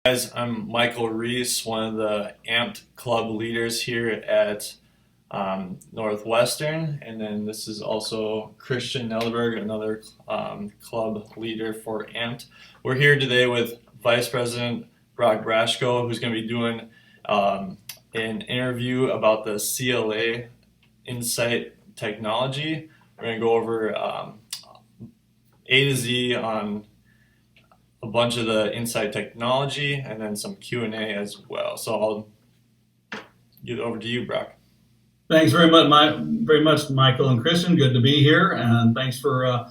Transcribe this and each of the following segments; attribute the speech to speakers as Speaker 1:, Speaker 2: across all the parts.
Speaker 1: Guys, I'm Michael Reese, one of the AMPed club leaders here at Northwestern, and then this is also Christian Nelderberg, another club leader for AMPed. We're here today with Vice President Brock Brashko, who's going to be doing an interview about the CLA Insight technology. We're going to go over A to Z on a bunch of the Insight technology and then some Q&A as well. So I'll give it over to you, Brock.
Speaker 2: Thanks very much, Michael and Christian. Good to be here, and thanks for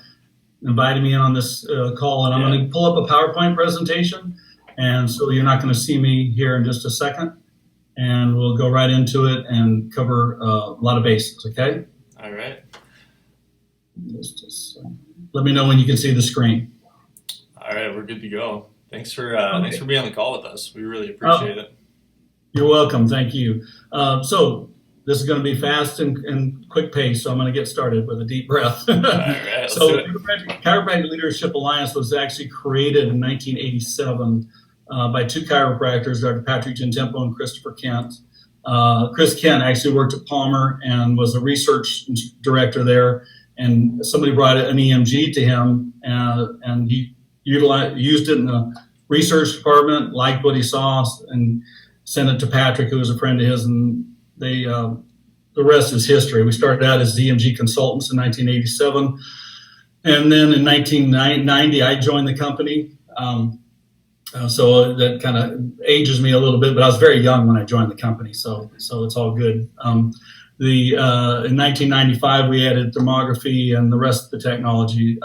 Speaker 2: inviting me in on this call. And I'm going to pull up a PowerPoint presentation, and so you're not going to see me here in just a second, and we'll go right into it and cover a lot of bases. Okay?
Speaker 1: All right.
Speaker 2: Just let me know when you can see the screen.
Speaker 1: All right, we're good to go. Thanks for being on the call with us. We really appreciate it.
Speaker 2: You're welcome. Thank you. So this is going to be fast and quick pace, so I'm going to get started with a deep breath.
Speaker 1: All right, let's
Speaker 2: So
Speaker 1: do it.
Speaker 2: Chiropractic Leadership Alliance was actually created in 1987 by two chiropractors, Dr. Patrick Gentempo and Christopher Kent. Chris Kent actually worked at Palmer and was a research director there, and somebody brought an EMG to him, and he used it in the research department, liked what he saw, and sent it to Patrick, who was a friend of his, and the rest is history. We started out as EMG consultants in 1987, and then in 1990, I joined the company. So that kind of ages me a little bit, but I was very young when I joined the company, so it's all good. In 1995, we added thermography and the rest of the technology.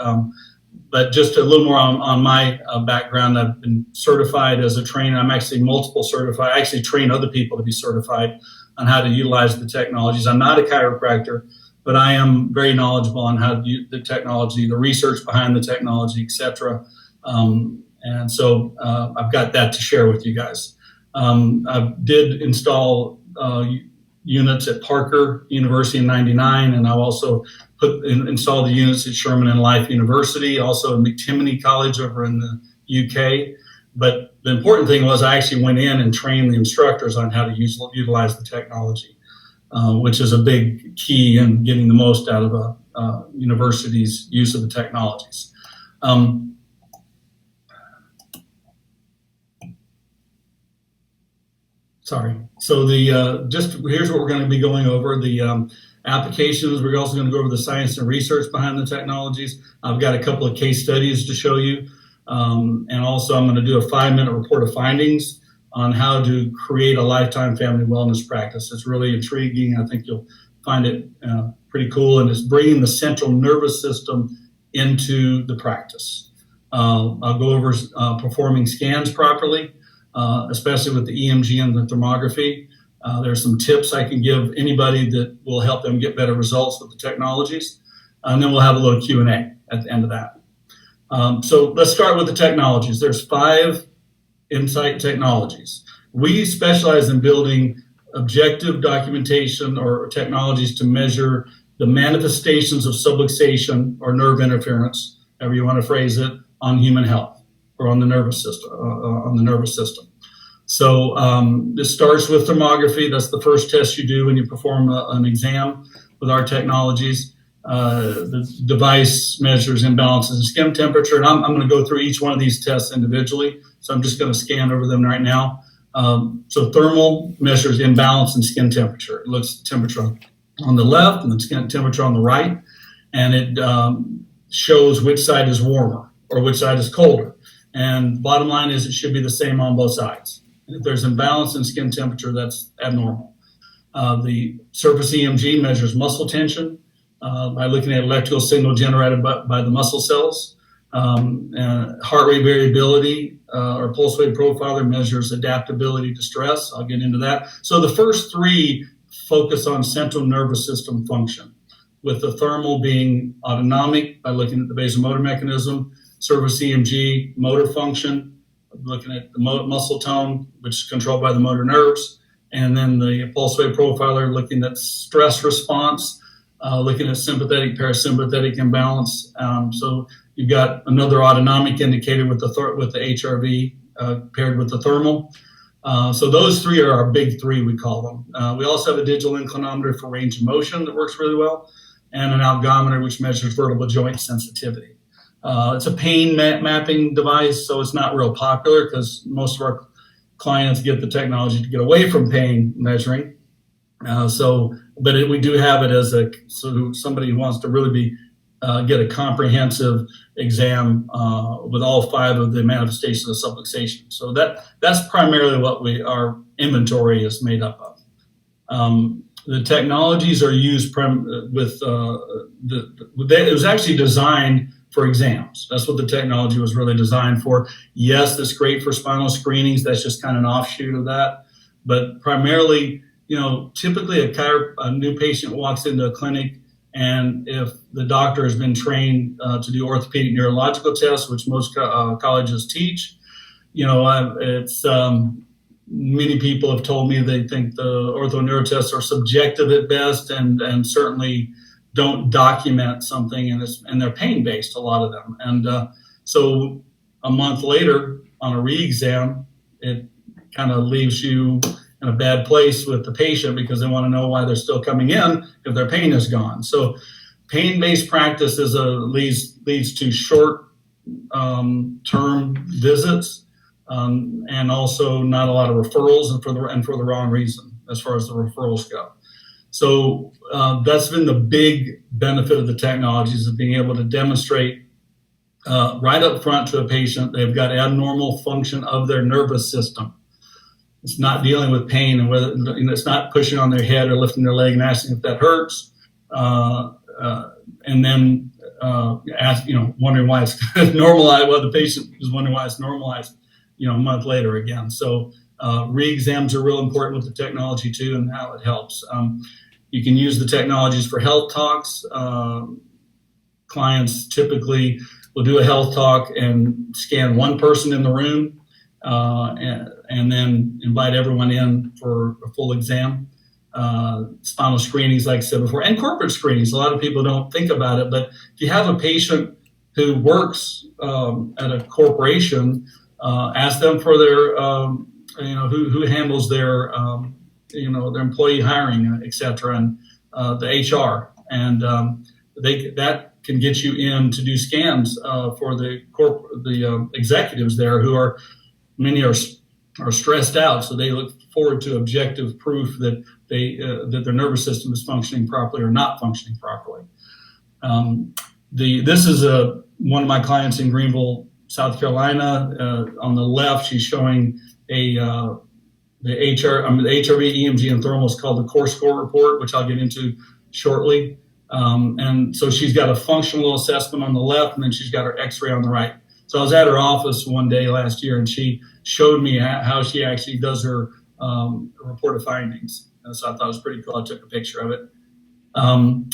Speaker 2: But just a little more on my background. I've been certified as a trainer. I'm actually multiple certified. I actually train other people to be certified on how to utilize the technologies. I'm not a chiropractor, but I am very knowledgeable on how to use the technology, the research behind the technology, etc. And so I've got that to share with you guys. I did install units at Parker University in '99, and I've also installed the units at Sherman and Life University, also at McTimoney College over in the UK. But the important thing was I actually went in and trained the instructors on how to utilize the technology, which is a big key in getting the most out of a university's use of the technologies. So here's what we're going to be going over. The applications. We're also going to go over the science and research behind the technologies. I've got a couple of case studies to show you. And also I'm going to do a 5-minute report of findings on how to create a lifetime family wellness practice. It's really intriguing. I think you'll find it pretty cool. And it's bringing the central nervous system into the practice. I'll go over performing scans properly, especially with the EMG and the thermography. There's some tips I can give anybody that will help them get better results with the technologies. And then we'll have a little Q&A at the end of that. So let's start with the technologies. There's 5 Insight technologies. We specialize in building objective documentation or technologies to measure the manifestations of subluxation or nerve interference, however you want to phrase it, on human health or on the nervous system. So this starts with thermography. That's the first test you do when you perform an exam with our technologies. The device measures imbalances in skin temperature, and I'm going to go through each one of these tests individually. So I'm just going to scan over them right now. So thermal measures imbalance in skin temperature. It looks at temperature on the left and the skin temperature on the right, and it shows which side is warmer or which side is colder. And bottom line is it should be the same on both sides. If there's imbalance in skin temperature, that's abnormal. The surface EMG measures muscle tension by looking at electrical signal generated by the muscle cells. Heart rate variability or pulse rate profiler measures adaptability to stress. I'll get into that. So the first 3 focus on central nervous system function, with the thermal being autonomic by looking at the vasomotor mechanism, surface EMG, motor function, looking at the muscle tone, which is controlled by the motor nerves, and then the pulse rate profiler looking at stress response, looking at sympathetic, parasympathetic imbalance. So you've got another autonomic indicator with the HRV paired with the thermal. So those three are our big three, we call them. We also have a digital inclinometer for range of motion that works really well, and an algometer which measures vertebral joint sensitivity. It's a pain mapping device, so it's not real popular because most of our clients get the technology to get away from pain measuring. We do have it as so somebody who wants to really get a comprehensive exam with all 5 of the manifestations of subluxation. So that's primarily what our inventory is made up of. The technologies are used it was actually designed for exams. That's what the technology was really designed for. Yes, it's great for spinal screenings. That's just kind of an offshoot of that. But primarily, typically a new patient walks into a clinic, and if the doctor has been trained to do orthopedic neurological tests, which most colleges teach, it's many people have told me they think the ortho neuro tests are subjective at best, and certainly don't document something, and they're pain based, a lot of them. And so a month later on a re-exam, it kind of leaves you in a bad place with the patient because they want to know why they're still coming in if their pain is gone. So pain-based practice leads to short term visits, and also not a lot of referrals, and for the wrong reason as far as the referrals go. So that's been the big benefit of the technologies, of being able to demonstrate right up front to a patient they've got abnormal function of their nervous system. It's not dealing with pain, and whether it's not pushing on their head or lifting their leg and asking if that hurts, and then wondering why it's normalized. Well, the patient is wondering why it's normalized, a month later again. So re-exams are real important with the technology too, and how it helps. You can use the technologies for health talks. Clients typically will do a health talk and scan one person in the room, and then invite everyone in for a full exam. Spinal screenings, like I said before, and corporate screenings. A lot of people don't think about it, but if you have a patient who works at a corporation, ask them for their, who handles their, their employee hiring, et cetera, and the HR, and that can get you in to do scans for the executives there, many are stressed out, so they look forward to objective proof that that their nervous system is functioning properly or not functioning properly. This is one of my clients in Greenville, South Carolina. On the left, she's showing the HRV, EMG, and thermal is called the core score report, which I'll get into shortly. And so she's got a functional assessment on the left, and then she's got her X-ray on the right. So I was at her office one day last year, and she showed me how she actually does her report of findings. And so I thought it was pretty cool. I took a picture of it.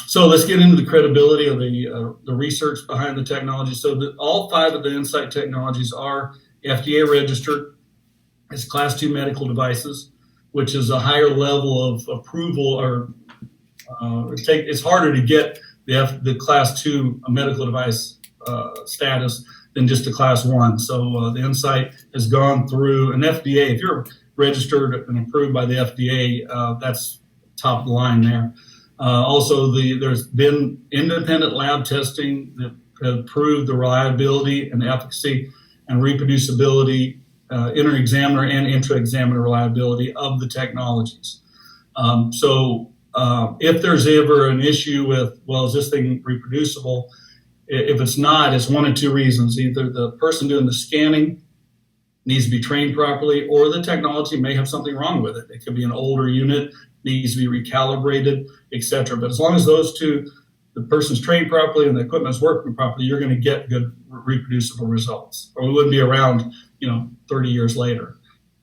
Speaker 2: So let's get into the credibility of the research behind the technology. So all 5 of the Insight technologies are FDA registered as Class 2 medical devices, which is a higher level of approval, or it's harder to get the Class 2 medical device status than just a Class 1. So the Insight has gone through an FDA. If you're registered and approved by the FDA, that's top of the line there. Also, there's been independent lab testing that have proved the reliability and efficacy and reproducibility, inter-examiner and intra-examiner reliability of the technologies. If there's ever an issue with, well, is this thing reproducible? If it's not, it's one of 2 reasons. Either the person doing the scanning needs to be trained properly, or the technology may have something wrong with it. It could be an older unit, needs to be recalibrated, etc. But as long as those 2, the person's trained properly and the equipment's working properly, you're going to get good reproducible results, or we wouldn't be around, 30 years later.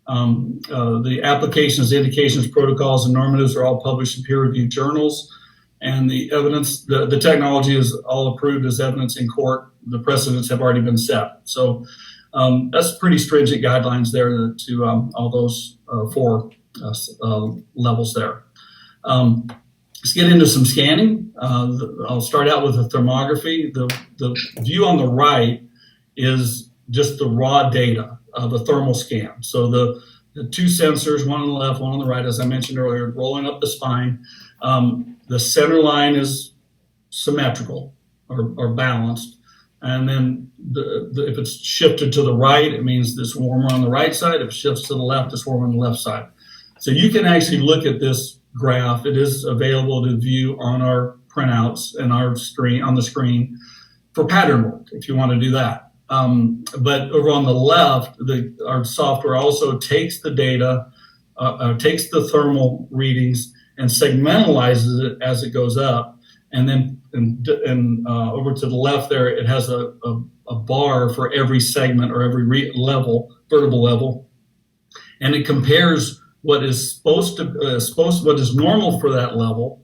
Speaker 2: The applications, indications, protocols, and normatives are all published in peer-reviewed journals. And the evidence, the technology is all approved as evidence in court. The precedents have already been set. So that's pretty stringent guidelines there to all those 4 levels there. Let's get into some scanning. I'll start out with the thermography. The view on the right is just the raw data. of a thermal scan. So the two sensors, one on the left, one on the right, as I mentioned earlier, rolling up the spine. The center line is symmetrical or balanced. And then if it's shifted to the right, it means it's warmer on the right side. If it shifts to the left, it's warmer on the left side. So you can actually look at this graph. It is available to view on our printouts and our screen on the screen for pattern work if you want to do that. But over on the left, our software also takes the data, takes the thermal readings and segmentalizes it as it goes up. And then over to the left there, it has a bar for every segment or every vertebral level. And it compares what is what is normal for that level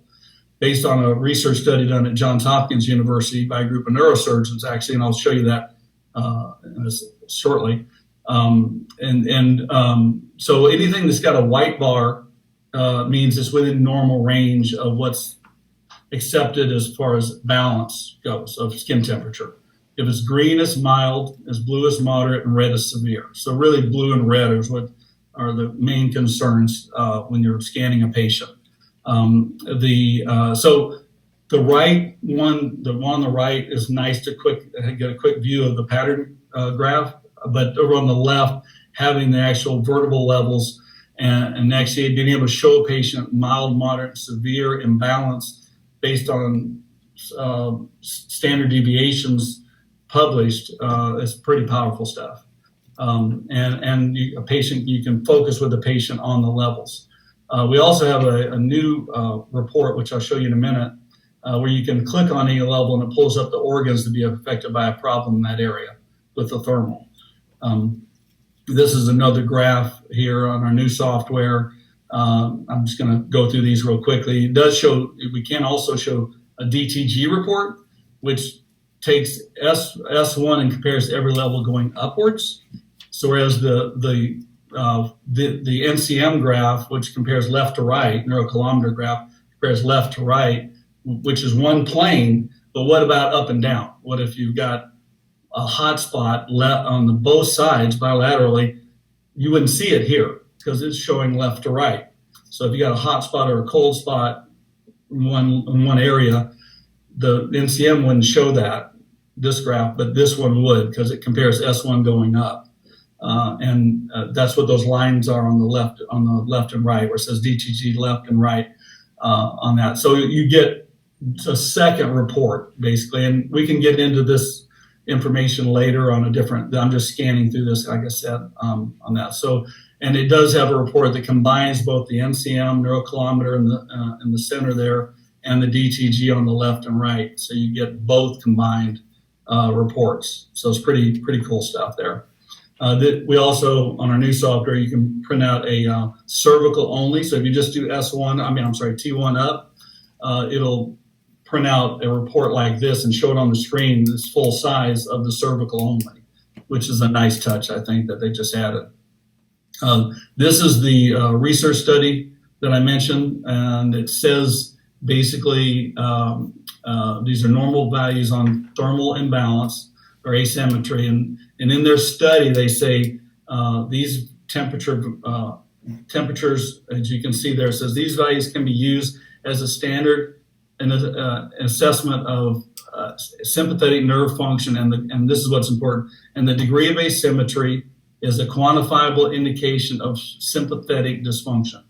Speaker 2: based on a research study done at Johns Hopkins University by a group of neurosurgeons, actually, and I'll show you that shortly. So anything that's got a white bar means it's within normal range of what's accepted as far as balance goes of skin temperature. If it's green, it's mild, as blue is moderate, and red is severe. So really blue and red is what are the main concerns when you're scanning a patient. So the right one, the one on the right is nice to get a quick view of the pattern graph, but over on the left, having the actual vertebral levels and actually being able to show a patient mild, moderate, severe imbalance based on standard deviations published is pretty powerful stuff. You can focus with the patient on the levels. We also have a new report, which I'll show you in a minute, where you can click on any level and it pulls up the organs to be affected by a problem in that area with the thermal. This is another graph here on our new software. I'm just going to go through these real quickly. It does show, we can also show a DTG report, which takes S1 and compares every level going upwards. So whereas the NCM graph, which compares left to right, neurokilometer graph compares left to right, which is one plane, but what about up and down? What if you've got a hot spot on both sides bilaterally? You wouldn't see it here because it's showing left to right. So if you got a hot spot or a cold spot in one area, the NCM wouldn't show this graph, but this one would because it compares S1 going up. That's what those lines are on the left and right, where it says DTG left and right on that. So you get a second report basically, and we can get into this information later on I'm just scanning through this, like I said, on that. So, and it does have a report that combines both the NCM neurokilometer in the center there and the DTG on the left and right. So you get both combined reports. So it's pretty cool stuff there. We also, on our new software, you can print out a cervical only. So if you just do T1 up, it'll print out a report like this and show it on the screen, this full size of the cervical only, which is a nice touch, I think, that they just added. This is the research study that I mentioned, and it says basically these are normal values on thermal imbalance or asymmetry, and in their study they say these temperatures, as you can see there, it says these values can be used as a standard and assessment of sympathetic nerve function, and this is what's important. And the degree of asymmetry is a quantifiable indication of sympathetic dysfunction.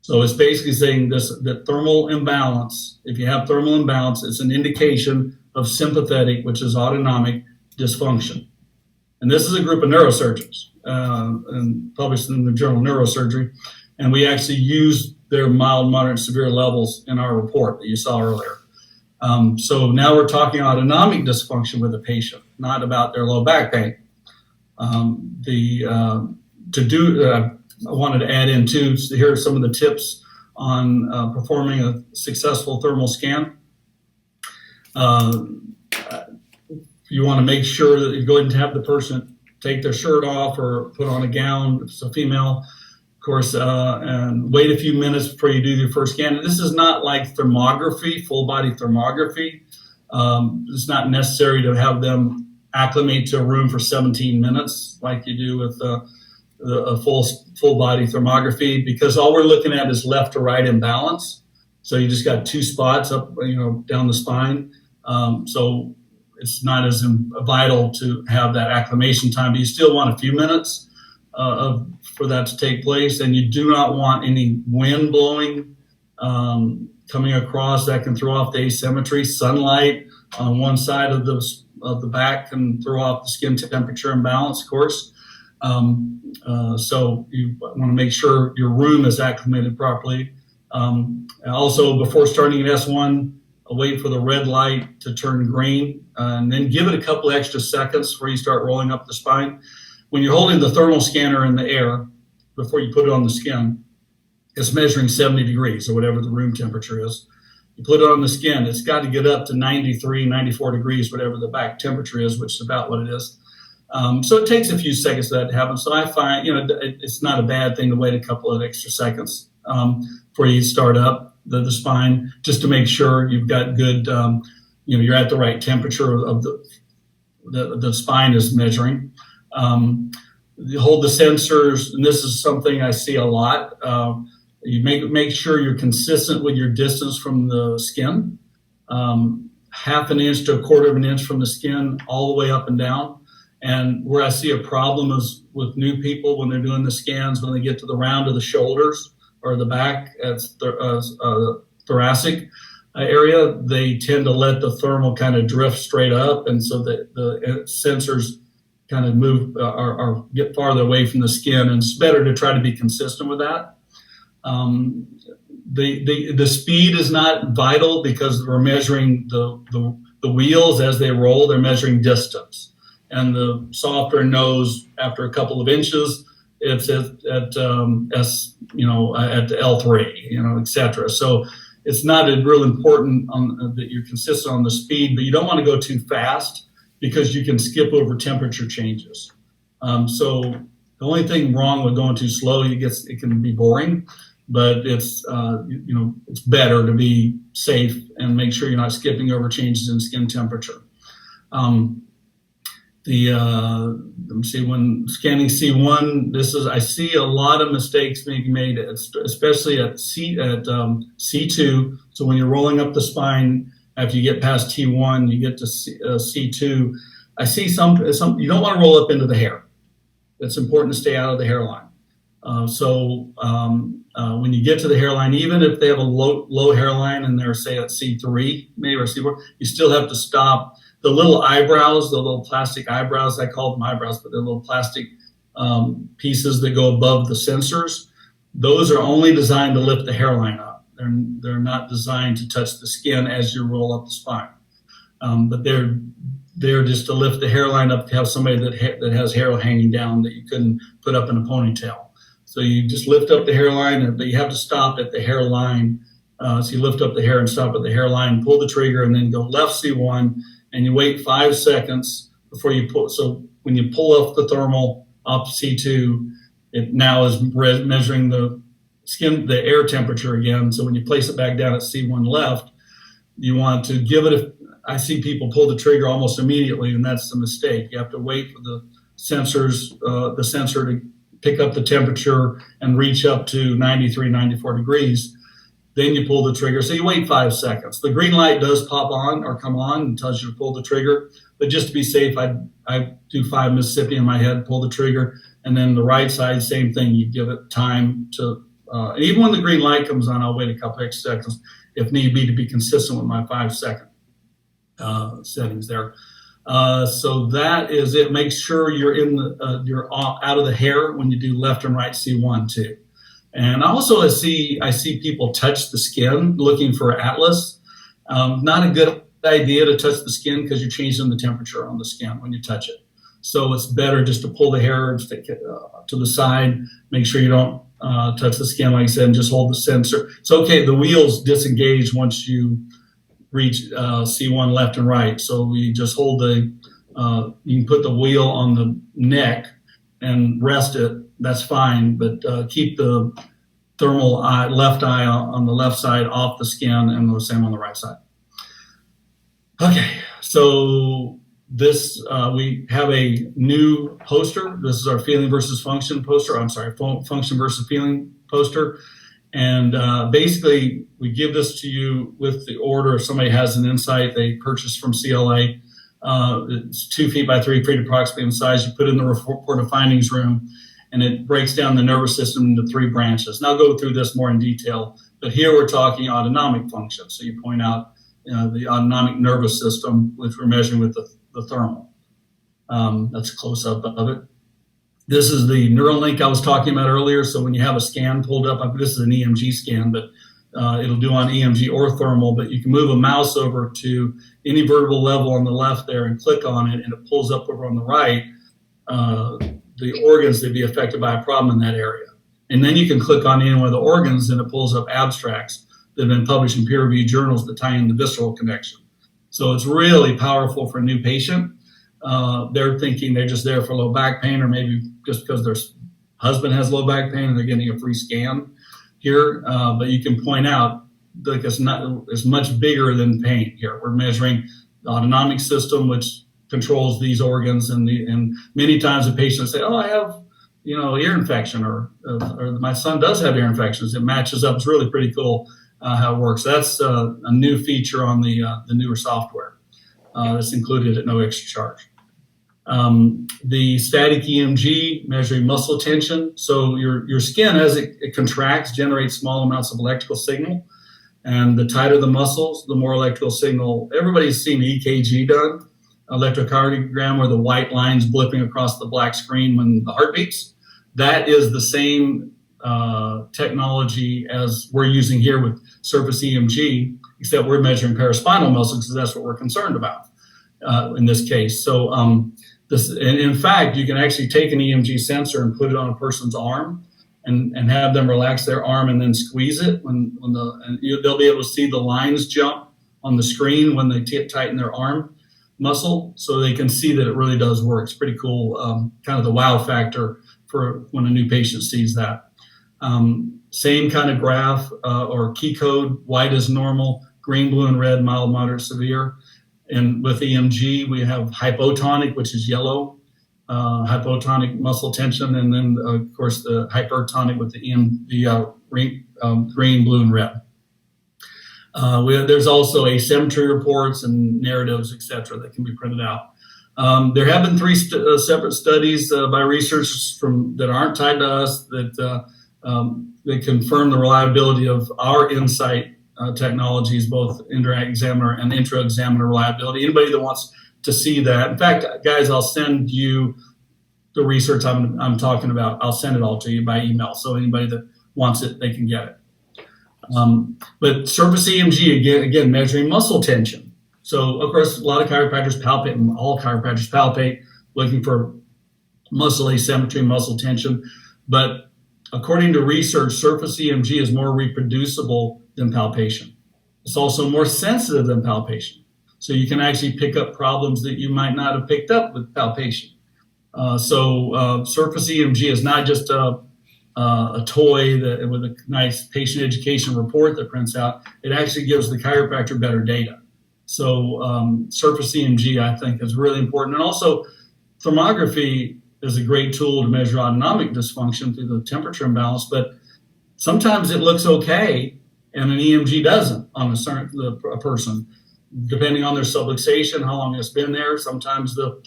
Speaker 2: So it's basically saying that thermal imbalance, if you have thermal imbalance, it's an indication of sympathetic, which is autonomic dysfunction. And this is a group of neurosurgeons and published in the journal Neurosurgery, and we actually use their mild, moderate, severe levels in our report that you saw earlier. So now we're talking autonomic dysfunction with the patient, not about their low back pain. I wanted to add in too, so here are some of the tips on performing a successful thermal scan. You want to make sure that you go ahead and have the person take their shirt off or put on a gown if it's a female, of course, and wait a few minutes before you do your first scan. And this is not like thermography, full body thermography. It's not necessary to have them acclimate to a room for 17 minutes, like you do with a full body thermography, because all we're looking at is left to right imbalance. So you just got two spots up, down the spine. So it's not as vital to have that acclimation time, but you still want a few minutes for that to take place. And you do not want any wind blowing coming across. That can throw off the asymmetry. Sunlight on one side of the back can throw off the skin temperature and balance, of course. So you want to make sure your room is acclimated properly. Also, before starting at S1, wait for the red light to turn green, and then give it a couple extra seconds before you start rolling up the spine. When you're holding the thermal scanner in the air, before you put it on the skin, it's measuring 70 degrees or whatever the room temperature is. You put it on the skin, it's got to get up to 93, 94 degrees, whatever the back temperature is, which is about what it is. So it takes a few seconds for that to happen. So I find, it's not a bad thing to wait a couple of extra seconds before you start up the spine, just to make sure you've got good, you're at the right temperature of the spine is measuring. You hold the sensors, and this is something I see a lot. You make sure you're consistent with your distance from the skin, half an inch to a quarter of an inch from the skin, all the way up and down. And where I see a problem is with new people when they're doing the scans, when they get to the round of the shoulders or the back, thoracic area, they tend to let the thermal kind of drift straight up, and so the sensors kind of move or get farther away from the skin. And it's better to try to be consistent with that. The speed is not vital because we're measuring the wheels as they roll. They're measuring distance, and the software knows after a couple of inches it's at L3, etc. So it's not real important that you're consistent on the speed, but you don't want to go too fast because you can skip over temperature changes. So the only thing wrong with going too slow, it can be boring, but it's better to be safe and make sure you're not skipping over changes in skin temperature. Let me see, when scanning C1, I see a lot of mistakes being made, especially at C2. So when you're rolling up the spine, after you get past T1, you get to C2. I see some, you don't want to roll up into the hair. It's important to stay out of the hairline. When you get to the hairline, even if they have a low hairline and they're, say, at C3, maybe, or C4, you still have to stop. The little eyebrows, the little plastic eyebrows, I call them eyebrows, but they're little plastic pieces that go above the sensors. Those are only designed to lift the hairline up. They're not designed to touch the skin as you roll up the spine. But they're just to lift the hairline up, to have somebody that has hair hanging down that you couldn't put up in a ponytail. So you just lift up the hairline, but you have to stop at the hairline. So you lift up the hair and stop at the hairline, pull the trigger, and then go left C1, and you wait 5 seconds before you pull. So when you pull off the thermal off C2, it now is measuring the air temperature again. So when you place it back down at C1 left, you want to give it I see people pull the trigger almost immediately, and that's the mistake. You have to wait for the sensor to pick up the temperature and reach up to 93, 94 degrees. Then you pull the trigger. So you wait 5 seconds. The green light does pop on or come on and tells you to pull the trigger. But just to be safe, I do 5 Mississippi in my head, pull the trigger. And then the right side, same thing. You give it time to, and even when the green light comes on, I'll wait a couple extra seconds if need be, to be consistent with my 5-second settings there. So that is it. Make sure you're you're out of the hair when you do left and right C1 too. And also I see people touch the skin looking for atlas. Not a good idea to touch the skin because you're changing the temperature on the skin when you touch it. So it's better just to pull the hair and stick it to the side. Make sure you don't touch the skin, like I said, and just hold the sensor. It's okay. The wheels disengage once you reach C1 left and right. So we just hold you can put the wheel on the neck and rest it. That's fine, but keep the thermal left eye on the left side off the skin, and the same on the right side. Okay, so We have a new poster. This is our feeling versus function poster. I'm sorry, function versus feeling poster. And basically, we give this to you with the order. If somebody has an insight they purchased from CLA, it's 2 feet by 3 feet approximately in size. You put it in the report of findings room, and it breaks down the nervous system into 3 branches. And I'll go through this more in detail, but here we're talking autonomic function. So you point out the autonomic nervous system, which we're measuring with the thermal. That's a close-up of it. This is the neural link I was talking about earlier. So when you have a scan pulled up, this is an EMG scan, but it'll do on EMG or thermal, but you can move a mouse over to any vertebral level on the left there and click on it, and it pulls up over on the right the organs that be affected by a problem in that area. And then you can click on any one of the organs, and it pulls up abstracts that have been published in peer-reviewed journals that tie in the visceral connection. So it's really powerful for a new patient. They're thinking they're just there for low back pain, or maybe just because their husband has low back pain and they're getting a free scan here. But you can point out like it's much bigger than pain here. We're measuring the autonomic system, which controls these organs, and many times the patients say, "Oh, I have ear infection," or "My son does have ear infections." It matches up. It's really pretty cool how it works. That's a new feature on the newer software. That's included at no extra charge. The static EMG measuring muscle tension. So your skin, as it contracts, generates small amounts of electrical signal. And the tighter the muscles, the more electrical signal. Everybody's seen the EKG done, electrocardiogram, where the white line's blipping across the black screen when the heart beats. That is the same technology as we're using here with surface EMG, except we're measuring paraspinal muscles because that's what we're concerned about in this case. So and in fact, you can actually take an EMG sensor and put it on a person's arm and have them relax their arm and then squeeze it they'll be able to see the lines jump on the screen when they tighten their arm muscle, so they can see that it really does work. It's pretty cool, kind of the wow factor for when a new patient sees that. Same kind of graph or key code: white is normal, green, blue, and red, mild, moderate, severe. And with EMG, we have hypotonic, which is yellow, hypotonic muscle tension, and then of course the hypertonic with the green, blue, and red. There's also asymmetry reports and narratives, etc., that can be printed out. There have been 3 separate studies by researchers that aren't tied to us that confirm the reliability of our Insight technologies, both intra-examiner and intra-examiner reliability. Anybody that wants to see that, in fact, guys, I'll send you the research I'm talking about. I'll send it all to you by email, so anybody that wants it, they can get it. But surface EMG, again, measuring muscle tension. So, of course, a lot of chiropractors palpate, all chiropractors palpate, looking for muscle asymmetry, muscle tension. But according to research, surface EMG is more reproducible than palpation. It's also more sensitive than palpation. So you can actually pick up problems that you might not have picked up with palpation. Surface EMG is not just a toy with a nice patient education report that prints out. It actually gives the chiropractor better data. So surface EMG, I think, is really important. And also, thermography is a great tool to measure autonomic dysfunction through the temperature imbalance, but sometimes it looks okay and an EMG doesn't on a person, depending on their subluxation, how long it's been there. Sometimes the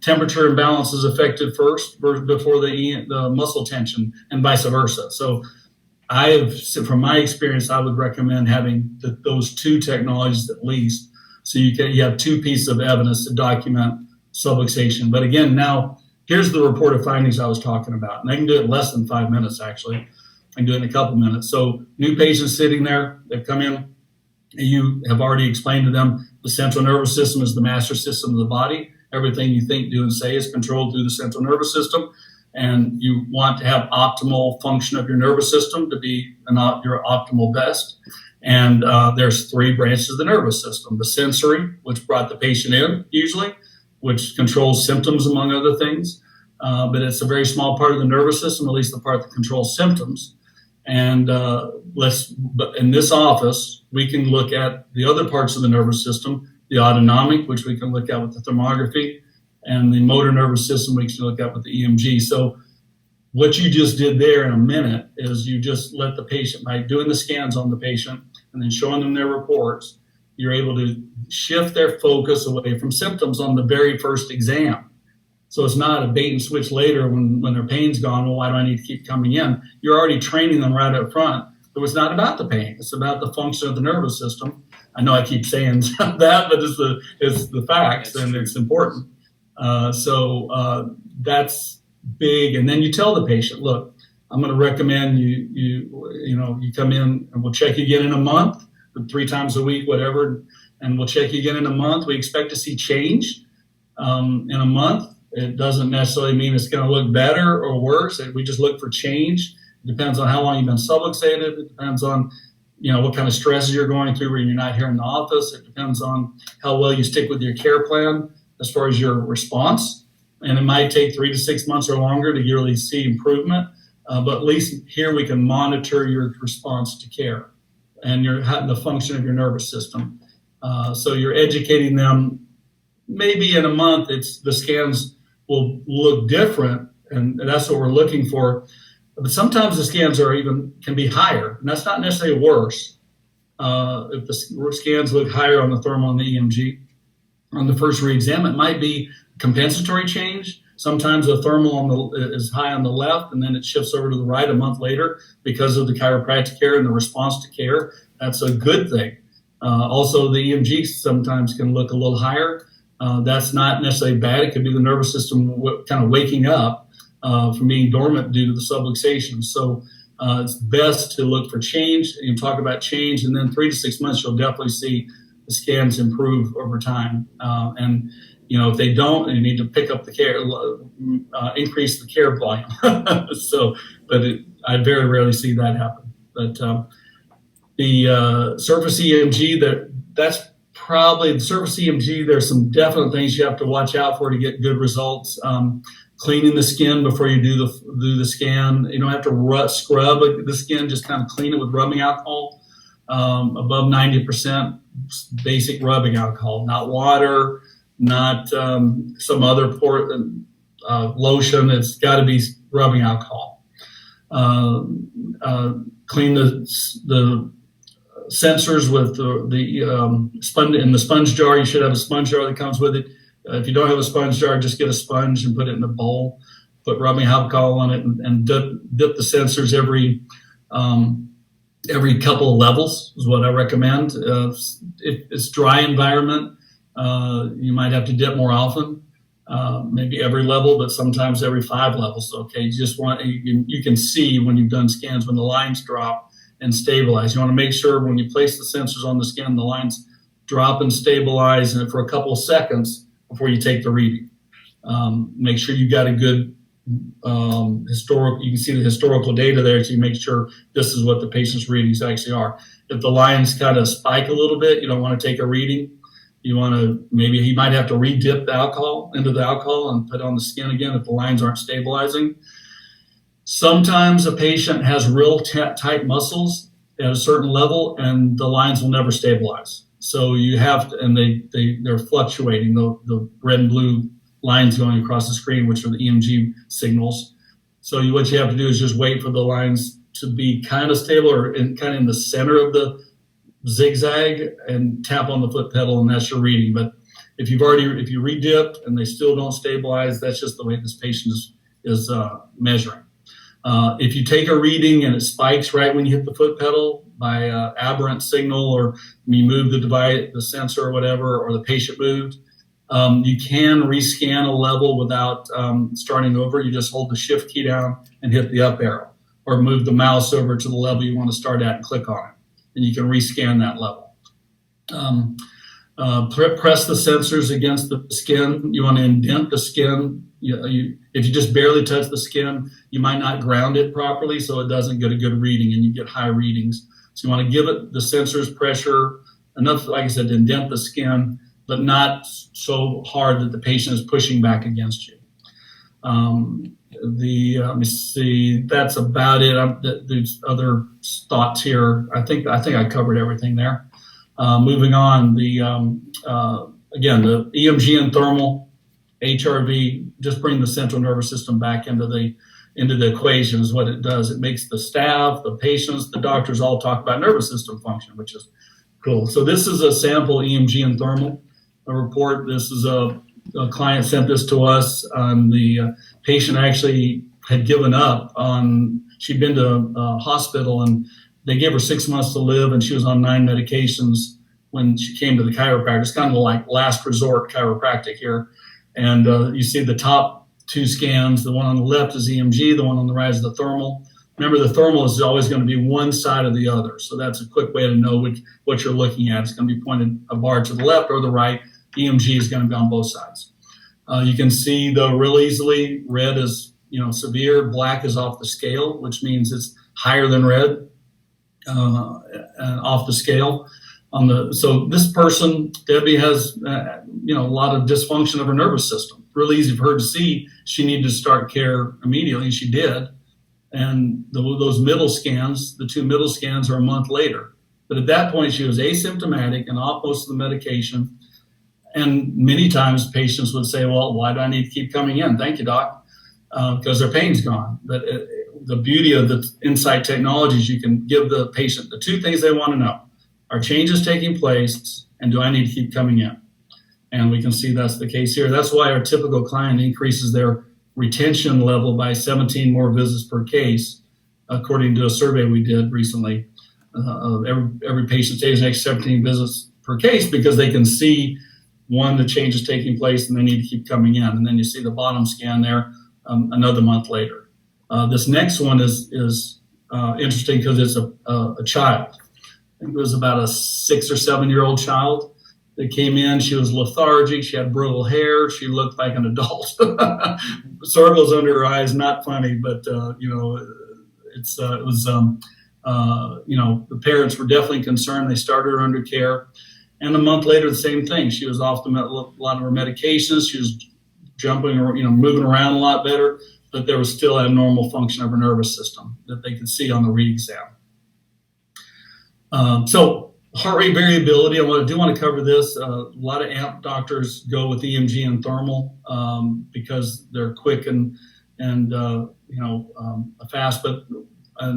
Speaker 2: temperature imbalance is affected first before the muscle tension, and vice versa. So from my experience, I would recommend having those 2 technologies at least, so you have 2 pieces of evidence to document subluxation. But again, now here's the report of findings I was talking about, and I can do it in less than 5 minutes. Actually, I can do it in a couple minutes. So new patients sitting there, they've come in. You have already explained to them the central nervous system is the master system of the body. Everything you think, do, and say is controlled through the central nervous system. And you want to have optimal function of your nervous system to be your optimal best. And there's 3 branches of the nervous system: the sensory, which brought the patient in usually, which controls symptoms, among other things. But it's a very small part of the nervous system, at least the part that controls symptoms. And but in this office, we can look at the other parts of the nervous system, the autonomic, which we can look at with the thermography, and the motor nervous system we can look at with the EMG. So what you just did there in a minute is you just let the patient, by doing the scans on the patient and then showing them their reports, you're able to shift their focus away from symptoms on the very first exam. So it's not a bait and switch later when their pain's gone. Well, why do I need to keep coming in? You're already training them right up front. It was not about the pain. It's about the function of the nervous system. I know I keep saying that, but it's the facts, and it's important. So that's big. And then you tell the patient, look, I'm going to recommend you come in and we'll check you again in a month, 3 times a week, whatever, and we'll check you again in a month. We expect to see change in a month. It doesn't necessarily mean it's going to look better or worse. We just look for change. It depends on how long you've been subluxated. It depends on what kind of stresses you're going through when you're not here in the office. It depends on how well you stick with your care plan as far as your response. And it might take 3 to 6 months or longer to really see improvement. But at least here we can monitor your response to care and the function of your nervous system. So you're educating them. Maybe in a month, the scans will look different, and that's what we're looking for. But sometimes the scans can be higher, and that's not necessarily worse. If the scans look higher on the thermal and the EMG on the first re-exam, it might be compensatory change. Sometimes the thermal is high on the left, and then it shifts over to the right a month later because of the chiropractic care and the response to care. That's a good thing. Also, the EMG sometimes can look a little higher. That's not necessarily bad. It could be the nervous system kind of waking up from being dormant due to the subluxation. So it's best to look for change. You can talk about change, and then 3 to 6 months, you'll definitely see the scans improve over time. And if they don't, you need to pick up the care, increase the care volume. I very rarely see that happen. But the surface EMG, that's probably the surface EMG. There's some definite things you have to watch out for to get good results. Cleaning the skin before you do the scan. You don't have to scrub the skin, just kind of clean it with rubbing alcohol. Above 90% basic rubbing alcohol, not water, not some other lotion. It's got to be rubbing alcohol. Clean the sensors with the sponge in the sponge jar. You should have a sponge jar that comes with it. If you don't have a sponge jar, just get a sponge and put it in a bowl. Put rubbing alcohol on it and dip the sensors every couple of levels is what I recommend. If it's dry environment, you might have to dip more often. Maybe every level, but sometimes every 5 levels. Okay, you can see when you've done scans when the lines drop and stabilize. You want to make sure when you place the sensors on the skin, the lines drop and stabilize, and for a couple of seconds before you take the reading. Make sure you got a good historical. You can see the historical data there, so you make sure this is what the patient's readings actually are. If the lines kind of spike a little bit, you don't want to take a reading. You want to maybe he might have to re-dip the alcohol into the alcohol and put it on the skin again if the lines aren't stabilizing. Sometimes a patient has real tight muscles at a certain level, and the lines will never stabilize. So you have to, and they're fluctuating. The red and blue lines going across the screen, which are the EMG signals. So what you have to do is just wait for the lines to be kind of stable or kind of in the center of the zigzag and tap on the foot pedal, and that's your reading. But if you re-dip and they still don't stabilize, that's just the way this patient is measuring. If you take a reading and it spikes right when you hit the foot pedal by aberrant signal, or you move the device, the sensor or whatever, or the patient moved, you can rescan a level without starting over. You just hold the shift key down and hit the up arrow, or move the mouse over to the level you want to start at and click on it, and you can rescan that level. Press the sensors against the skin. You want to indent the skin. If you just barely touch the skin, you might not ground it properly, so it doesn't get a good reading, and you get high readings. So you want to give it the sensors pressure enough, like I said, to indent the skin, but not so hard that the patient is pushing back against you. Let me see. That's about it. There's other thoughts here. I think I covered everything there. Moving on, again, the EMG and thermal, HRV, just bring the central nervous system back into the equation is what it does. It makes the staff, the patients, the doctors all talk about nervous system function, which is cool. So this is a sample EMG and thermal report. This is a client sent this to us. The patient actually had given up on, she'd been to a hospital and they gave her 6 months to live and she was on 9 medications when she came to the chiropractor. It's kind of like last resort chiropractic here. And you see the top 2 scans, the one on the left is EMG, the one on the right is the thermal. Remember, the thermal is always going to be one side or the other. So that's a quick way to know what you're looking at. It's going to be pointed a bar to the left or the right. EMG is going to be on both sides. You can see though real easily, red is severe, black is off the scale, which means it's higher than red and off the scale. So this person, Debbie, has a lot of dysfunction of her nervous system. Really easy for her to see. She needed to start care immediately. She did. And those middle scans, the 2 middle scans are a month later. But at that point, she was asymptomatic and off most of the medication. And many times patients would say, well, why do I need to keep coming in? Thank you, doc, because their pain's gone. But the beauty of the Insight technologies, you can give the patient the 2 things they want to know. Are changes taking place, and do I need to keep coming in? And we can see that's the case here. That's why our typical client increases their retention level by 17 more visits per case, according to a survey we did recently. Every patient stays next 17 visits per case because they can see, one, the change is taking place and they need to keep coming in. And then you see the bottom scan there another month later. This next one is interesting because it's a child. I think it was about a 6 or 7 year old child that came in. She was lethargic. She had brittle hair. She looked like an adult. Circles under her eyes, not funny, but the parents were definitely concerned. They started her under care. And a month later, the same thing. She was off a lot of her medications. She was jumping or moving around a lot better, but there was still abnormal function of her nervous system that they could see on the re-exam. So heart rate variability, I do want to cover this. A lot of AMP doctors go with EMG and thermal because they're quick and fast. But a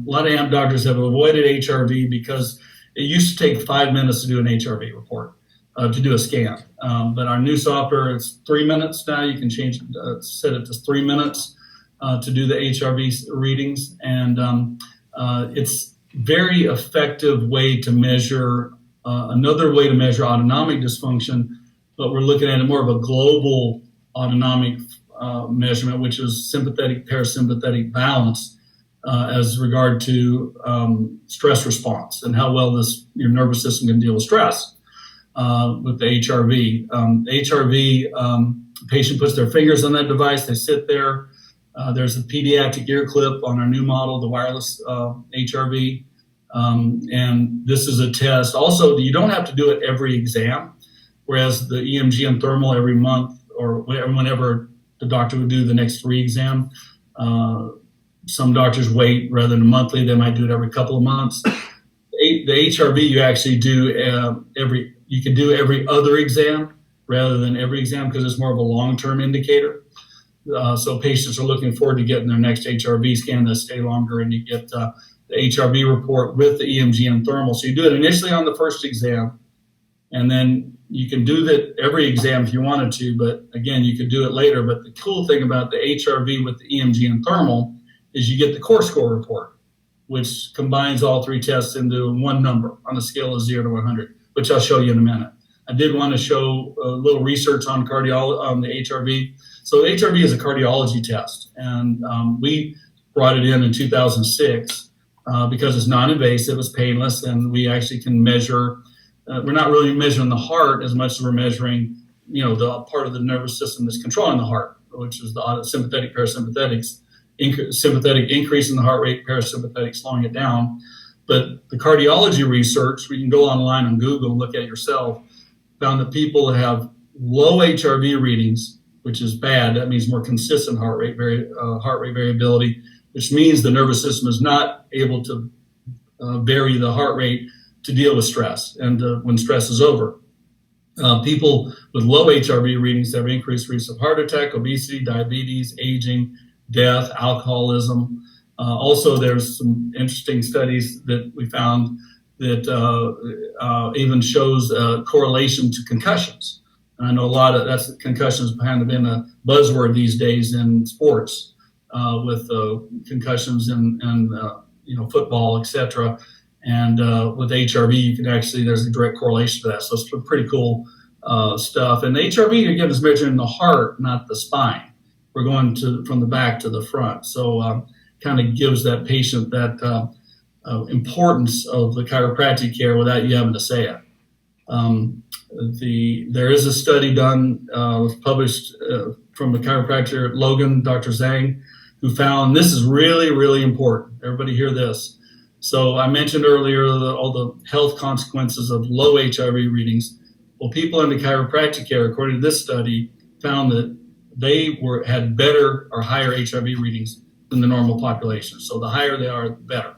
Speaker 2: lot of AMP doctors have avoided HRV because it used to take 5 minutes to do an HRV report, to do a scan. But our new software, it's 3 minutes now. You can change it, set it to 3 minutes to do the HRV readings. And it's very effective way to measure, another way to measure autonomic dysfunction, but we're looking at it more of a global autonomic measurement, which is sympathetic parasympathetic balance as regard to stress response and how well your nervous system can deal with stress with the HRV. The patient puts their fingers on that device, they sit there. There's a pediatric ear clip on our new model, the wireless HRV. And this is a test. Also, you don't have to do it every exam, whereas the EMG and thermal every month or whenever the doctor would do the next 3 exam. Some doctors wait rather than monthly. They might do it every couple of months. The HRV you actually do you can do every other exam rather than every exam because it's more of a long-term indicator. So patients are looking forward to getting their next HRV scan that stay longer, and you get the HRV report with the EMG and thermal. So you do it initially on the first exam, and then you can do that every exam if you wanted to, but again, you could do it later. But the cool thing about the HRV with the EMG and thermal is you get the core score report, which combines all 3 tests into one number on a scale of 0 to 100, which I'll show you in a minute. I did want to show a little research on the HRV. So HRV is a cardiology test, and we brought it in 2006 because it's non-invasive, it's painless, and we actually can measure. We're not really measuring the heart as much as we're measuring, the part of the nervous system that's controlling the heart, which is the sympathetic parasympathetics. Sympathetic increase in the heart rate, parasympathetic slowing it down. But the cardiology research, we can go online on Google and look at it yourself, found that people that have low HRV readings, which is bad, that means more consistent heart rate variability, which means the nervous system is not able to vary the heart rate to deal with stress and when stress is over. People with low HRV readings have increased risk of heart attack, obesity, diabetes, aging, death, alcoholism. Also, there's some interesting studies that we found that even shows correlation to concussions. And I know a lot of that's concussions kind of been a buzzword these days in sports with concussions and football, etc. And with HRV, you can actually, there's a direct correlation to that. So it's pretty cool stuff. And the HRV, again, is measured in the heart, not the spine. We're going from the back to the front. So kind of gives that patient that importance of the chiropractic care without you having to say it. There is a study done, published from the chiropractor Logan, Dr. Zhang, who found this is really, really important. Everybody hear this. So I mentioned earlier all the health consequences of low HRV readings. Well, people under chiropractic care, according to this study, found that they had better or higher HRV readings than the normal population. So the higher they are, the better.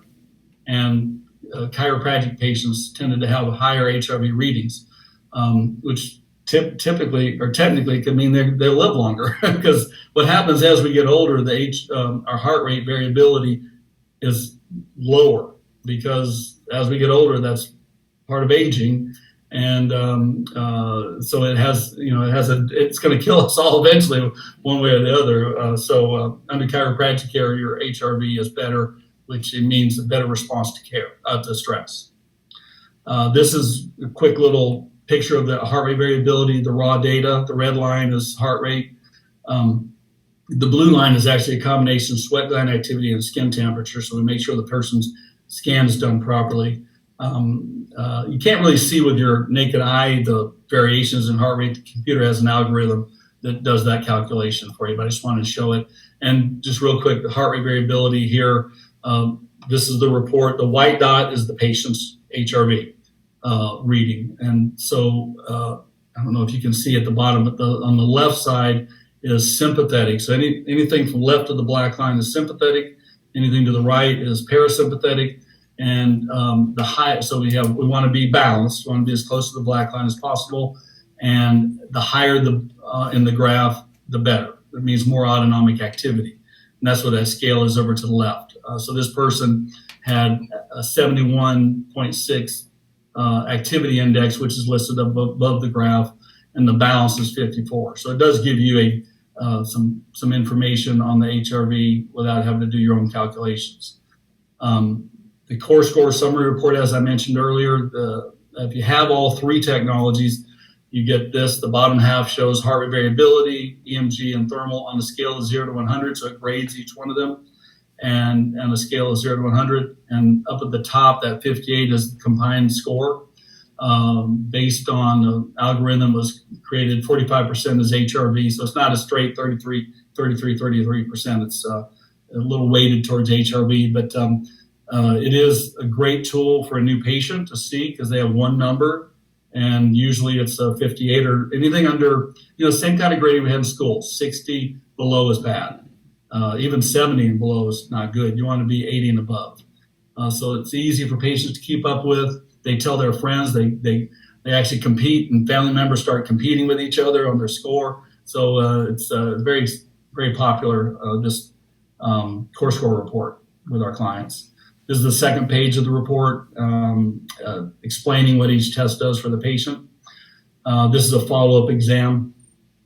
Speaker 2: And chiropractic patients tended to have higher HRV readings, which typically or technically could mean they'll live longer. Because what happens as we get older, our heart rate variability is lower, because as we get older, that's part of aging, and so it's going to kill us all eventually, one way or the other. So under chiropractic care, your HRV is better, which means a better response to stress. This is a quick little picture of the heart rate variability, the raw data. The red line is heart rate. The blue line is actually a combination of sweat gland activity and skin temperature, so we make sure the person's scan is done properly. You can't really see with your naked eye the variations in heart rate. The computer has an algorithm that does that calculation for you, but I just wanted to show it. And just real quick, the heart rate variability here, this is the report. The white dot is the patient's HRV reading. And so I don't know if you can see at the bottom, but on the left side is sympathetic. So anything from left to the black line is sympathetic. Anything to the right is parasympathetic. And the high, so we want to be balanced. We want to be as close to the black line as possible. And the higher in the graph, the better. It means more autonomic activity. And that's what that scale is over to the left. So this person had a 71.6 activity index, which is listed above the graph, and the balance is 54. So it does give you some information on the HRV without having to do your own calculations. The core score summary report, as I mentioned earlier, if you have all three technologies, you get this. The bottom half shows heart rate variability, EMG, and thermal on a scale of 0 to 100, so it grades each one of them, and a scale of 0 to 100. And up at the top, that 58 is the combined score. Based on the algorithm was created, 45% is HRV, so it's not a straight 33%. It's a little weighted towards HRV, but it is a great tool for a new patient to see because they have one number, and usually it's a 58 or anything under, same kind of grading we have in school. 60 below is bad. Even 70 and below is not good. You want to be 80 and above. So it's easy for patients to keep up with. They tell their friends, they actually compete, and family members start competing with each other on their score. So it's very, very popular, this core score report with our clients. This is the second page of the report explaining what each test does for the patient. This is a follow-up exam.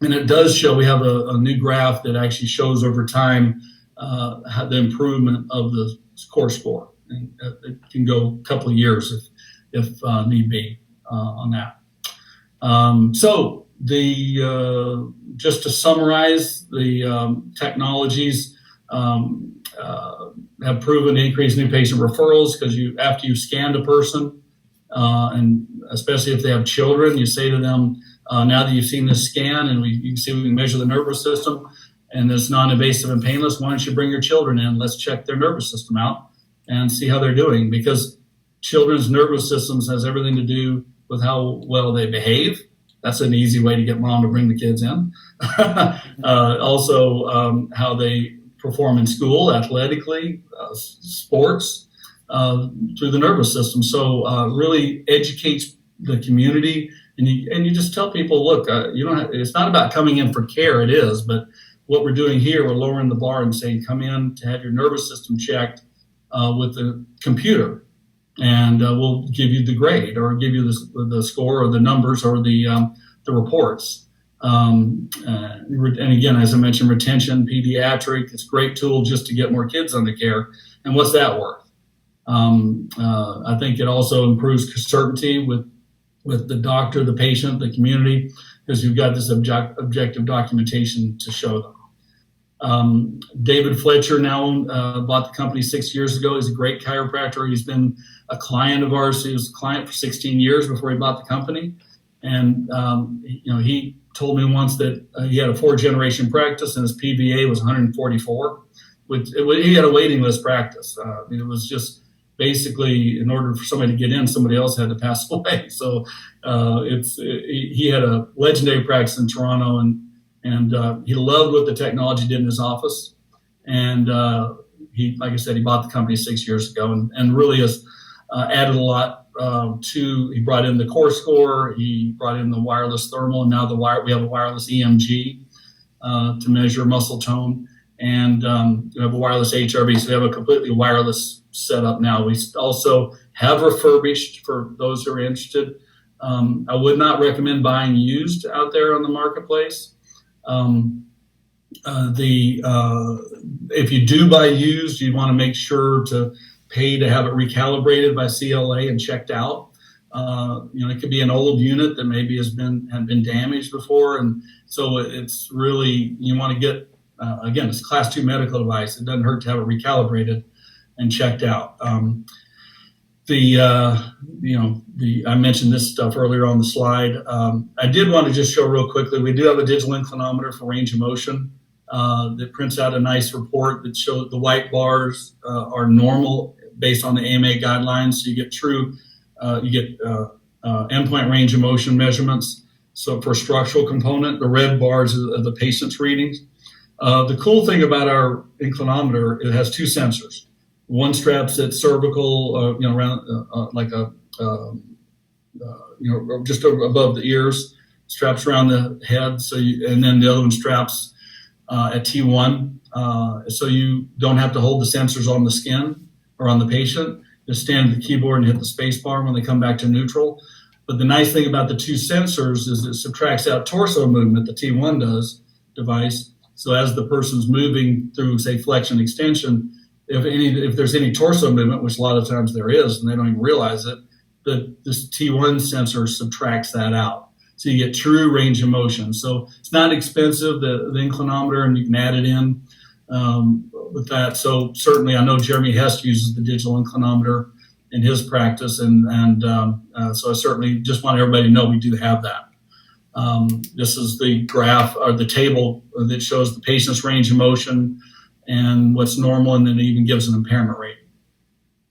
Speaker 2: And it does show, we have a new graph that actually shows over time the improvement of the core score. And it can go a couple of years if need be on that. So just to summarize, the technologies have proven to increase new patient referrals because after you've scanned a person, and especially if they have children, you say to them, now that you've seen this scan and you can see we can measure the nervous system and it's non-invasive and painless, why don't you bring your children in? Let's check their nervous system out and see how they're doing, because children's nervous systems has everything to do with how well they behave. That's an easy way to get mom to bring the kids in. Also, how they perform in school, athletically, sports, through the nervous system. So really educates the community, and you just tell people, look, you don't have, it's not about coming in for care. It is, but what we're doing here, we're lowering the bar and saying, come in to have your nervous system checked with the computer, and we'll give you the grade or give you the score or the numbers or the reports. And again, as I mentioned, retention, pediatric, it's a great tool just to get more kids under care. And what's that worth? I think it also improves certainty with the doctor, the patient, the community, because you've got this objective documentation to show them. David Fletcher now bought the company 6 years ago. He's a great chiropractor. He's been a client of ours. He was a client for 16 years before he bought the company. And, he told me once that he had a 4-generation practice and his PVA was 144. He had a waiting list practice. It was just basically, in order for somebody to get in, somebody else had to pass away. So he had a legendary practice in Toronto, and he loved what the technology did in his office. And like I said, he bought the company 6 years ago, and really has added a lot he brought in the core score, he brought in the wireless thermal, and now we have a wireless EMG to measure muscle tone, and we have a wireless HRV, so we have a completely wireless setup now. We also have refurbished for those who are interested. I would not recommend buying used out there on the marketplace. If you do buy used, you want to make sure to pay to have it recalibrated by CLA and checked out. It could be an old unit that maybe had been damaged before, and so it's really, you want to get again, it's a Class 2 medical device. It doesn't hurt to have it recalibrated and checked out. I mentioned this stuff earlier on the slide. I did want to just show real quickly, we do have a digital inclinometer for range of motion that prints out a nice report that shows the white bars are normal based on the AMA guidelines. So you get endpoint range of motion measurements. So for structural component, the red bars are the patient's readings. The cool thing about our inclinometer, it has 2 sensors. One straps at cervical, around just above the ears, straps around the head. And then the other one straps at T1, so you don't have to hold the sensors on the skin or on the patient. Just stand at the keyboard and hit the space bar when they come back to neutral. But the nice thing about the 2 sensors is it subtracts out torso movement, the T1 device. So as the person's moving through, say, flexion extension, if there's any torso movement, which a lot of times there is, and they don't even realize it, this T1 sensor subtracts that out. So you get true range of motion. So it's not expensive, the inclinometer, and you can add it in with that. So certainly, I know Jeremy Hest uses the digital inclinometer in his practice, and so I certainly just want everybody to know we do have that. This is the graph or the table that shows the patient's range of motion and what's normal, and then it even gives an impairment rating.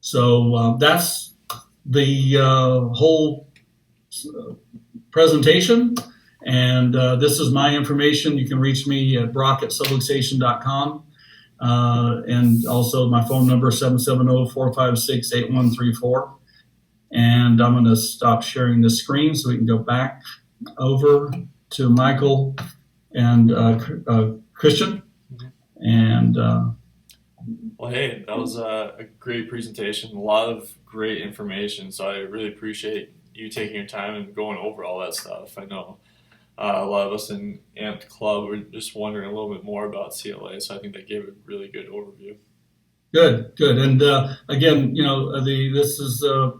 Speaker 2: So that's the whole presentation, and this is my information. You can reach me at brock@subluxation.com, and also my phone number 770-456-8134. And I'm going to stop sharing the screen so we can go back over to Michael and Christian. And
Speaker 1: well, hey, that was a great presentation, a lot of great information, so I really appreciate you taking your time and going over all that stuff. I know a lot of us in Amped Club were just wondering a little bit more about CLA, so I think that gave a really good overview.
Speaker 2: Good. And again, this is a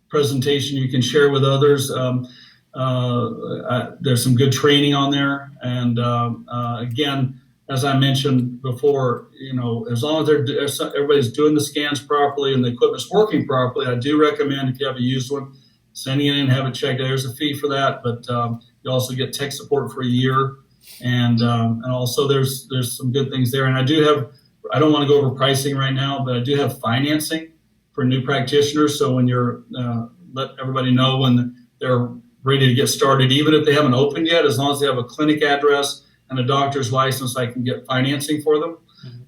Speaker 2: presentation you can share with others. There's some good training on there, and again, as I mentioned before, as long as everybody's doing the scans properly and the equipment's working properly, I do recommend, if you have a used one, sending it in and have it checked. There's a fee for that, but you also get tech support for a year, and also there's some good things there. And I don't want to go over pricing right now, but I do have financing for new practitioners. So when you're let everybody know when they're ready to get started, even if they haven't opened yet, as long as they have a clinic address and a doctor's license, I can get financing for them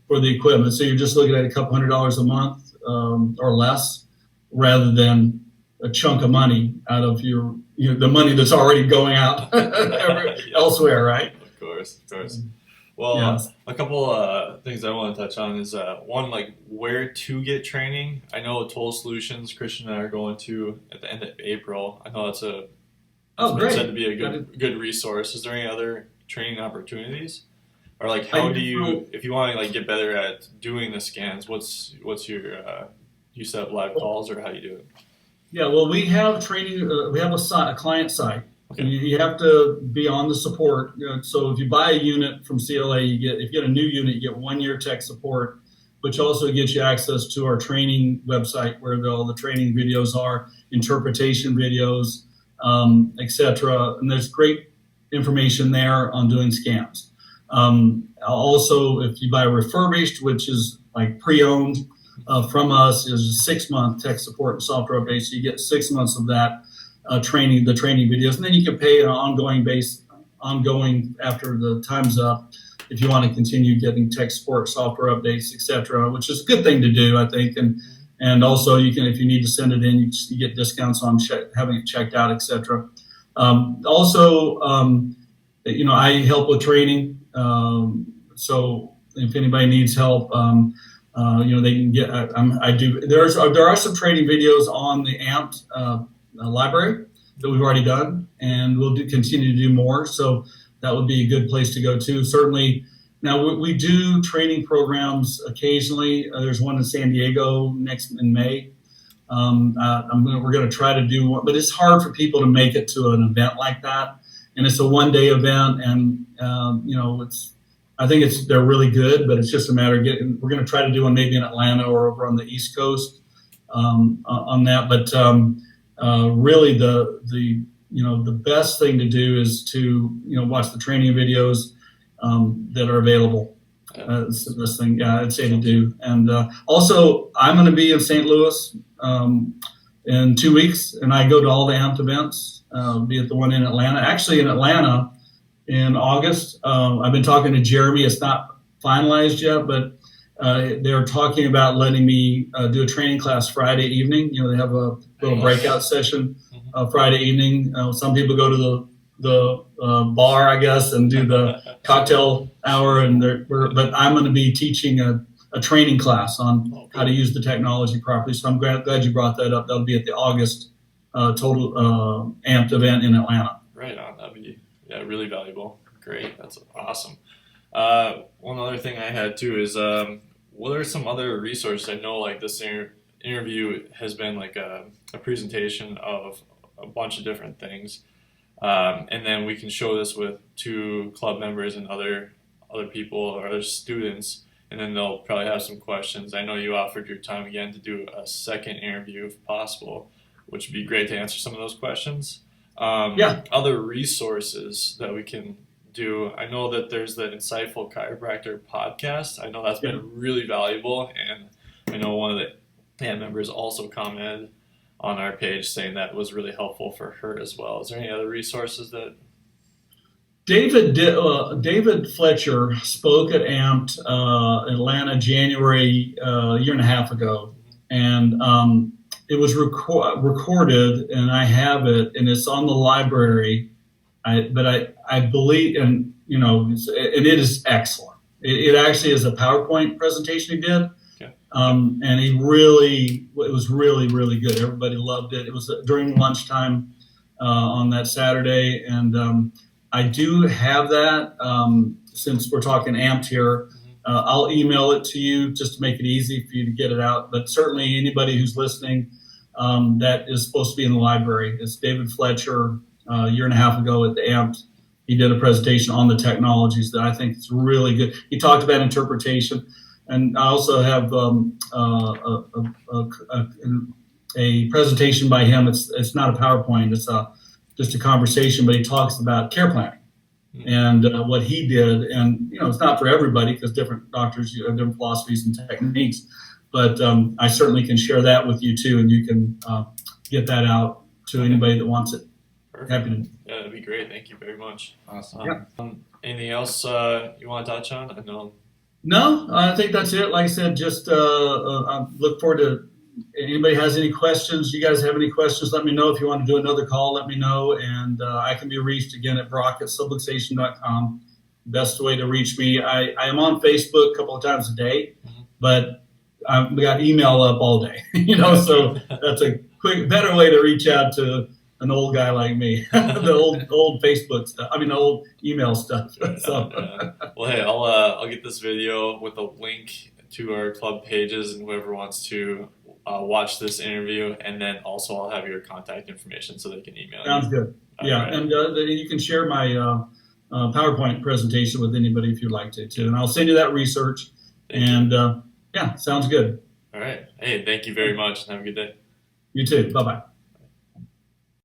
Speaker 2: for the equipment. So you're just looking at a couple $100 a month or less, rather than a chunk of money out of the money that's already going out elsewhere, right?
Speaker 1: Of course, of course. Well,
Speaker 2: Yeah.
Speaker 1: a couple things I want to touch on is one, like where to get training. I know Toll Solutions, Christian and I are going to at the end of April. I know that's been
Speaker 2: Great.
Speaker 1: said to be a good resource. Is there any other training opportunities? Or like how do you, if you want to like get better at doing the scans, what's your you set up live calls or how you do it?
Speaker 2: Yeah, well, we have training. We have a client site.
Speaker 1: Okay.
Speaker 2: You have to be on the support. So if you buy a unit from CLA, if you get a new unit, you get 1 year tech support, which also gets you access to our training website where all the training videos are, interpretation videos, etc. And there's great information there on doing scans. Also, if you buy refurbished, which is like pre-owned from us, is a 6-month tech support and software update. So you get 6 months of that the training videos, and then you can pay an ongoing after the time's up if you want to continue getting tech support, software updates, etc., which is a good thing to do, I think. And also you can, if you need to send it in, you get discounts on having it checked out, etc. I help with training. So if anybody needs help, they can get. I do. There are some training videos on the AMPed library that we've already done, and we'll continue to do more. So that would be a good place to go to. Certainly. Now we do training programs occasionally. There's one in San Diego in May. We're going to try to do one, but it's hard for people to make it to an event like that. And it's a 1-day event, and they're really good, but it's just a matter of getting. We're going to try to do one maybe in Atlanta or over on the East Coast on that. But really, the best thing to do is to watch the training videos that are available. It's the best thing I'd say to do. And also, I'm going to be in St. Louis in 2 weeks, and I go to all the AMPed events. Be at the one in Atlanta. Actually, in Atlanta in August, I've been talking to Jeremy. It's not finalized yet, but they're talking about letting me do a training class Friday evening. They have a little breakout session Friday evening. Some people go to the bar, I guess, and do the cocktail hour. But I'm going to be teaching a training class on how to use the technology properly. So I'm glad you brought that up. That'll be at the August total AMPed event in Atlanta.
Speaker 1: Right on. That'd be really valuable. Great. That's awesome. One other thing I had too is what are some other resources? I know like this interview has been like a presentation of a bunch of different things, and then we can show this to club members and other people or other students, and then they'll probably have some questions. I know you offered your time again to do a second interview if possible, which would be great to answer some of those questions. Other resources that we can do. I know that there's the Insightful Chiropractor podcast. I know that's been really valuable, and I know one of the members also commented on our page saying that was really helpful for her as well. Is there any other resources that?
Speaker 2: David Fletcher spoke at AMPed Atlanta January a year and a half ago, and it was recorded, and I have it, and it's on the library. I believe, and it is excellent. It actually is a PowerPoint presentation he did, and it was really, really good. Everybody loved it. It was during lunchtime on that Saturday, and I do have that. Since we're talking AMPed here, I'll email it to you just to make it easy for you to get it out. But certainly anybody who's listening, that is supposed to be in the library. It's David Fletcher. A year and a half ago at the AMPed, he did a presentation on the technologies that I think is really good. He talked about interpretation, and I also have a presentation by him. It's not a PowerPoint. It's just a conversation, but he talks about care planning and what he did. And it's not for everybody because different doctors have different philosophies and techniques. But I certainly can share that with you too, and you can get that out to anybody that wants it.
Speaker 1: Perfect. Yeah, that'd be great. Thank you very much.
Speaker 3: Awesome.
Speaker 1: Anything else you want to touch on? I know.
Speaker 2: No, I think that's it. Like I said, just I look forward to anybody has any questions. You guys have any questions? Let me know. If you want to do another call, let me know. And I can be reached again at brock@subluxation.com. Best way to reach me. I am on Facebook a couple of times a day, but we got email up all day. So that's a better way to reach out to an old guy like me. The old Facebook stuff. I mean, the old email stuff. So.
Speaker 1: Yeah. Well, hey, I'll get this video with a link to our club pages, and whoever wants to watch this interview, and then also I'll have your contact information so they can email you.
Speaker 2: Sounds good. Yeah,
Speaker 1: Right.
Speaker 2: and you can share my PowerPoint presentation with anybody if you'd like to too, and I'll send you that research.
Speaker 1: Thank you.
Speaker 2: Yeah, sounds good.
Speaker 1: All right. Hey, thank you very much, and have a good day.
Speaker 2: You too. Bye bye.